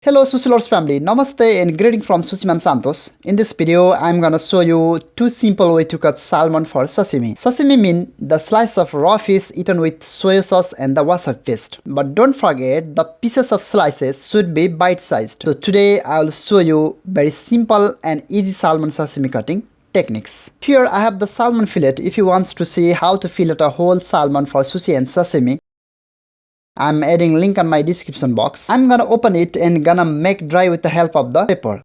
Hello Sushi Lovers family, Namaste and greeting from Sushi Man Santosh. In this video, I'm gonna show you two simple way to cut salmon for sashimi. Sashimi means the slice of raw fish eaten with soya sauce and the wasabi paste. But don't forget, the pieces of slices should be bite-sized. So today, I'll show you very simple and easy salmon sashimi cutting techniques. Here I have the salmon fillet. If you want to see how to fillet a whole salmon for sushi and sashimi, I'm adding link on my description box. I'm gonna open it and gonna make dry with the help of the paper.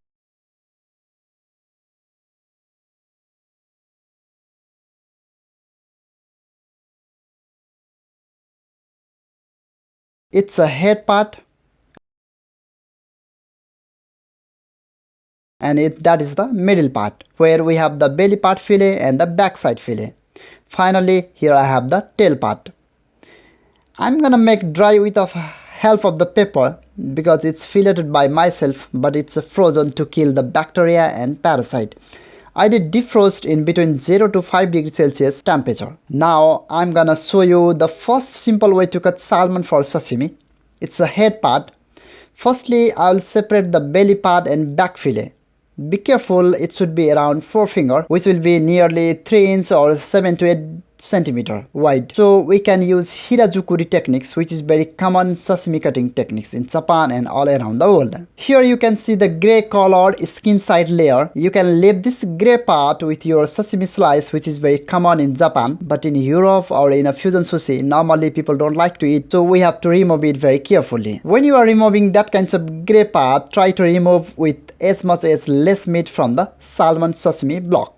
It's a head part and that is the middle part where we have the belly part fillet and the backside fillet. Finally, here I have the tail part. I'm gonna make dry with the help of the paper because it's filleted by myself, but it's frozen to kill the bacteria and parasite. I did defrost in between 0 to 5 degrees Celsius temperature. Now I'm gonna show you the first simple way to cut salmon for sashimi. It's a head part. Firstly, I'll separate the belly part and back fillet. Be careful, it should be around 4 finger, which will be nearly 3 inch or 7 to 8 centimeter wide. So we can use hirazukuri techniques, which is very common sashimi cutting techniques in Japan and all around the world. Here you can see the gray colored skin side layer. You can leave this gray part with your sashimi slice, which is very common in Japan, but in Europe or in a fusion sushi, normally people don't like to eat, so we have to remove it very carefully. When you are removing that kinds of gray part, try to remove with as much as less meat from the salmon sashimi block.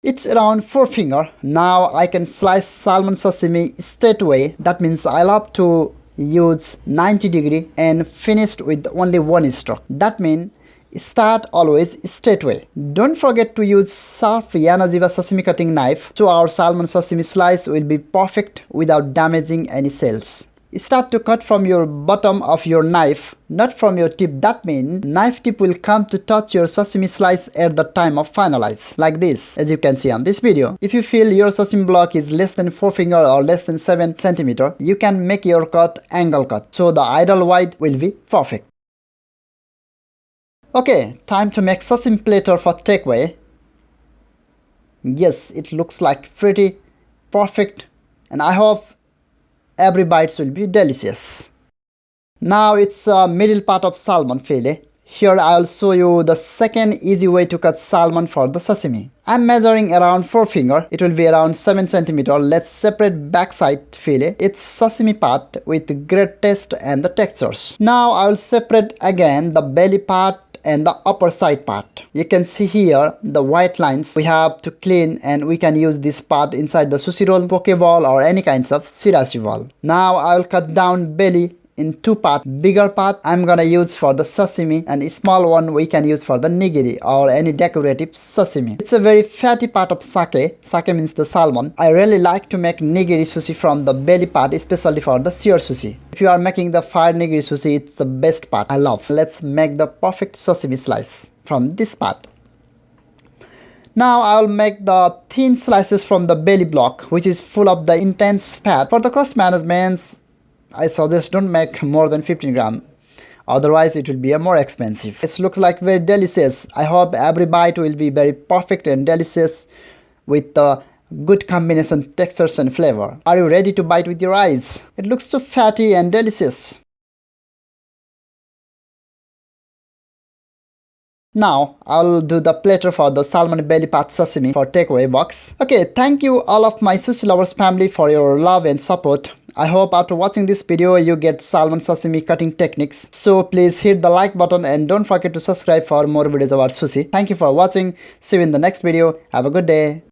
It's around 4 finger. Now I can slice salmon sashimi straight away. That means I'll have to use 90 degree and finished with only one stroke. That means start always straight way. Don't forget to use sharp Yanajiba sashimi cutting knife so our salmon sashimi slice will be perfect without damaging any cells. Start to cut from your bottom of your knife, not from your tip. That means knife tip will come to touch your sashimi slice at the time of finalize, like this, as you can see on this video. If you feel your sashimi block is less than 4 finger or less than 7 centimeter, you can make your cut angle cut, so the ideal wide will be perfect. Okay, time to make sashimi platter for takeaway. Yes, it looks like pretty perfect, and I hope every bite will be delicious. Now it's middle part of salmon fillet. Here I'll show you the second easy way to cut salmon for the sashimi. I'm measuring around 4 finger. It will be around 7 centimeter. Let's separate backside fillet. It's sashimi part with great taste and the textures. Now I'll separate again the belly part and the upper side part. You can see here the white lines we have to clean, and we can use this part inside the sushi roll, poke ball or any kinds of shirashi ball. Now I'll cut down belly in 2 parts. Bigger part I'm gonna use for the sashimi, and a small one we can use for the nigiri or any decorative sashimi. It's a very fatty part of sake. Sake means the salmon. I really like to make nigiri sushi from the belly part, especially for the sear sushi. If you are making the fire nigiri sushi, it's the best part I love. Let's make the perfect sashimi slice from this part. Now I will make the thin slices from the belly block, which is full of the intense fat. For the cost management, I suggest don't make more than 15 gram. Otherwise it will be more expensive. It looks like very delicious. I hope every bite will be very perfect and delicious with the good combination textures and flavor. Are you ready to bite with your eyes? It looks so fatty and delicious. Now I'll do the platter for the salmon belly part sashimi for takeaway box. Okay, thank you all of my sushi lovers family for your love and support. I hope after watching this video you get salmon sashimi cutting techniques. So please hit the like button and don't forget to subscribe for more videos about sushi. Thank you for watching. See you in the next video. Have a good day.